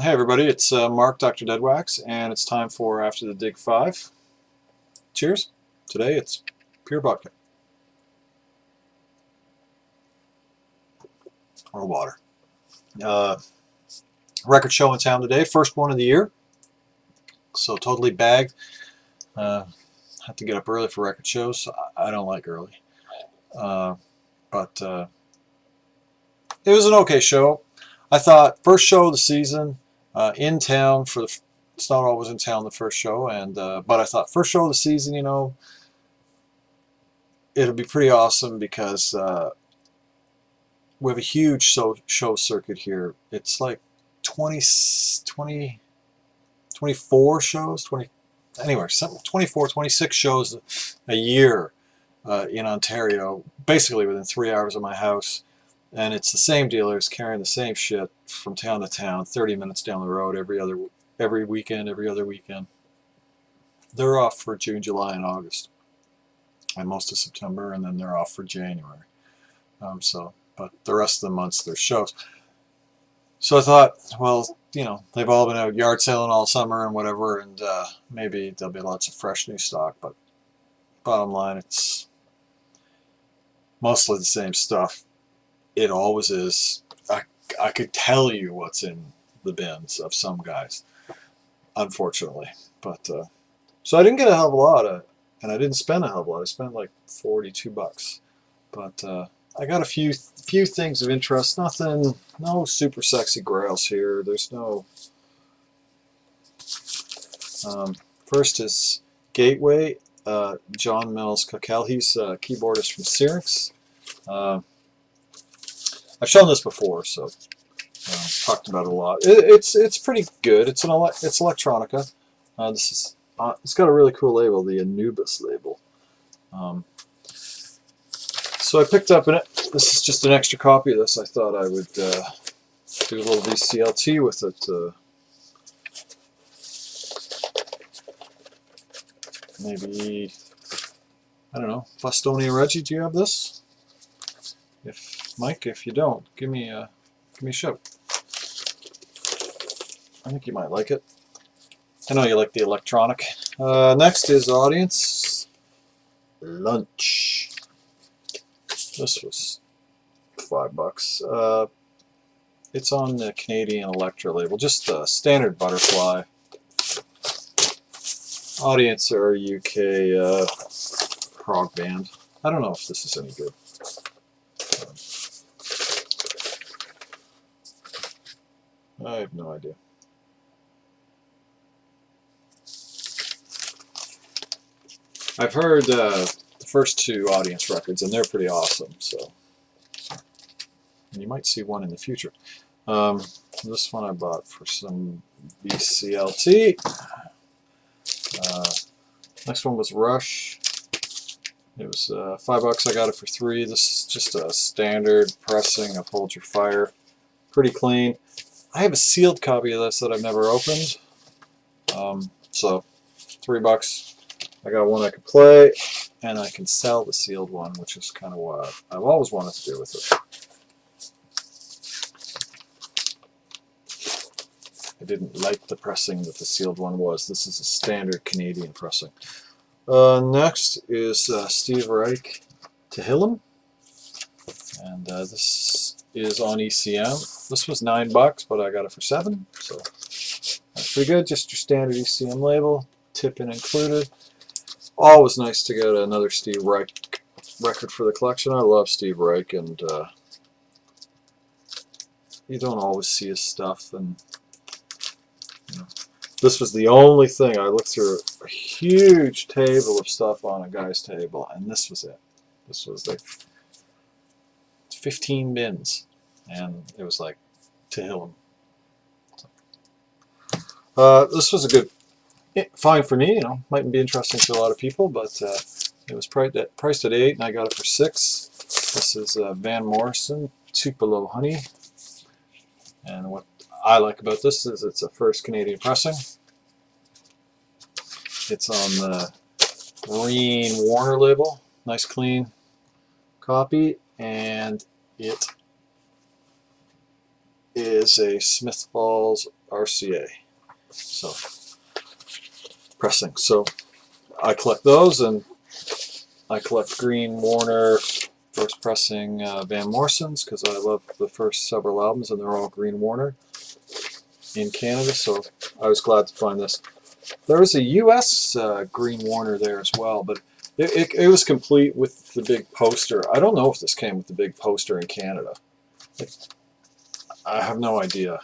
Hey everybody, it's Mark, DoctorDeadwax, and it's time for After the Dig 5. Cheers. Today it's pure vodka or water. Uh, Record show in town today, first one of the year, so totally bagged. Uh, Have to get up early for record shows. I don't like early, uh, but it was an okay show. I thought first show of the season in town for the. It's not always in town the first show, and but I thought first show of the season, it'll be pretty awesome because we have a huge show circuit here. It's like 20, 20, 24 shows, 20, anyway, 24, 26 shows a year in Ontario, basically within 3 hours of my house. And it's the same dealers carrying the same shit from town to town, 30 minutes down the road every weekend, every other weekend. They're off for June, July, and August, and most of September, and then they're off for January. But the rest of the months there's shows. So I thought, well, they've all been out yard selling all summer and whatever, and maybe there'll be lots of fresh new stock. But bottom line, it's mostly the same stuff. It always is. I could tell you what's in the bins of some guys, unfortunately. But so I didn't get a hell of a lot, and I didn't spend a hell of a lot. I spent like $42. But I got a few things of interest. Nothing, no super sexy grails here. There's no. First is Gateway, John Mills Coquel. He's a keyboardist from Syrinx. I've shown this before, so talked about it a lot. It's pretty good. It's electronica. It's got a really cool label, the Anubis label. So I picked up this is just an extra copy of this. I thought I would do a little VCLT with it. Maybe, I don't know, Fustonia Reggie, do you have this? Mike, if you don't, give me a shout. I think you might like it. I know you like the electronic. Next is Audience Lunch. This was $5. It's on the Canadian Electra label, just a standard butterfly. Audience are a UK prog band. I don't know if this is any good. I have no idea. I've heard the first two Audience records, and they're pretty awesome. So, and you might see one in the future. This one I bought for some VCLT. Next one was Rush. It was $5. I got it for $3. This is just a standard pressing of Hold Your Fire. Pretty clean. I have a sealed copy of this that I've never opened. So $3. I got one I can play, and I can sell the sealed one, which is kind of what I've always wanted to do with it. I didn't like the pressing that the sealed one was. This is a standard Canadian pressing. Next is Steve Reich Tehillim, and this is on ECM. This was $9, but I got it for $7, so that's pretty good. Just your standard ECM label, tip-in included. Always nice to get another Steve Reich record for the collection. I love Steve Reich, and you don't always see his stuff, and this was the only thing. I looked through a huge table of stuff on a guy's table, and this was it. This was like 15 bins, and it was like Tehillim. This was a good, fine for me. Mightn't be interesting to a lot of people, but it was priced at $8, and I got it for $6. This is Van Morrison Tupelo Honey, and what I like about this is it's a first Canadian pressing. It's on the green Warner label, nice clean copy, and it is a Smith Falls RCA. So pressing. So I collect those, and I collect Green Warner first pressing Van Morrison's because I love the first several albums, and they're all Green Warner in Canada. So I was glad to find this. There was a U.S. Green Warner there as well, but it was complete with the big poster. I don't know if this came with the big poster in Canada. I have no idea,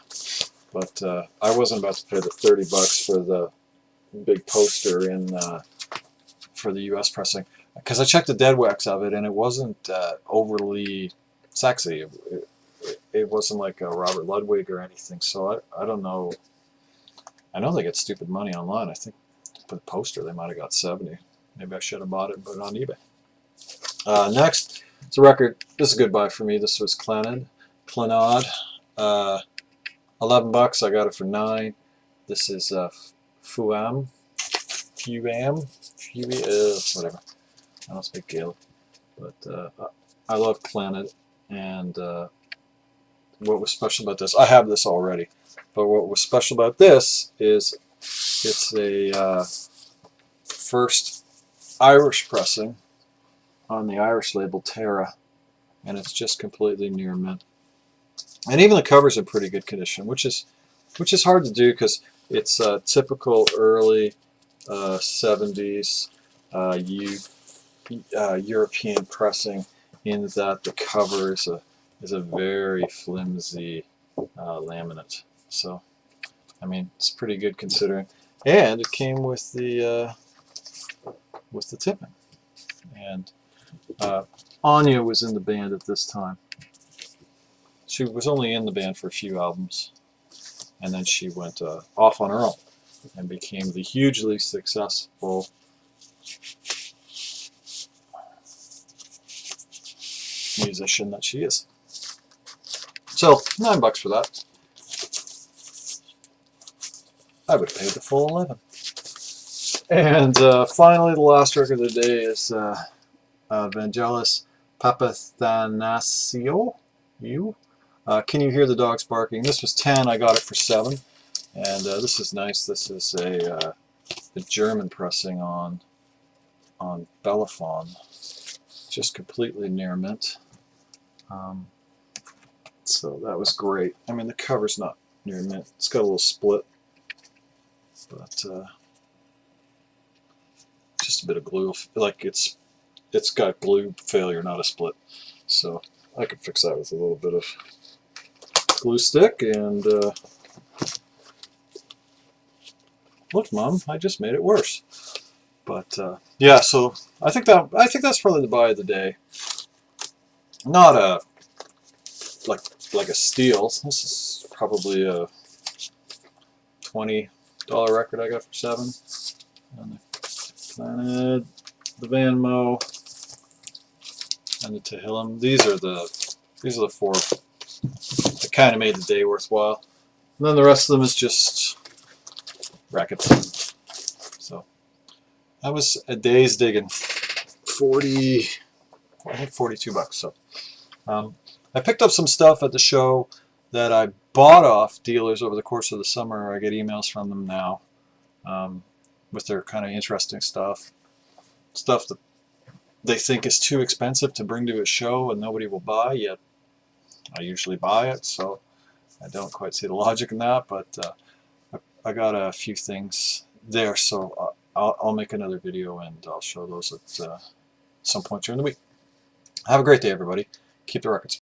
but I wasn't about to pay the $30 for the big poster in for the U.S. pressing, because I checked the DeadWax of it, and it wasn't overly sexy. It wasn't like a Robert Ludwig or anything, so I don't know. I know they get stupid money online. I think for the poster they might have got 70. Maybe I should have bought it and put it on eBay. Next, it's a record. This is a good buy for me. This was Clannad. $11. I got it for $9. This is Fuam, whatever. I don't speak Gaelic, but I love Clannad. And what was special about this? I have this already, but what was special about this is it's a first Irish pressing on the Irish label Terra, and it's just completely near mint. And even the cover's in pretty good condition, which is hard to do because it's typical early 70s European pressing, in that the cover is a very flimsy laminate. So, I mean, it's pretty good considering. And it came with the tipping. And Anya was in the band at this time. She was only in the band for a few albums, and then she went off on her own and became the hugely successful musician that she is. So $9 for that. I would have paid the full 11. And finally, the last record of the day is Vangelis Papathanasiou. Can you hear the dogs barking? This was 10. I got it for 7. And this is nice. This is a German pressing on Bellafon, just completely near mint. So that was great. I mean, the cover's not near mint. It's got a little split, but just a bit of glue. Like it's got glue failure, not a split. So I could fix that with a little bit of glue stick. And look, Mom, I just made it worse. But yeah, so I think that's probably the buy of the day. Not a like a steal. This is probably a $20 record I got for 7. And the Clannad, the Van Mo, and the Tehillim. These are the 4 that kind of made the day worthwhile. And then the rest of them is just rackets. So that was a day's digging. I think $42. So I picked up some stuff at the show that I bought off dealers over the course of the summer. I get emails from them now with their kind of interesting stuff that they think is too expensive to bring to a show and nobody will buy, yet I usually buy it, so I don't quite see the logic in that, but I got a few things there, so I'll make another video and I'll show those at some point during the week. Have a great day, everybody. Keep the records.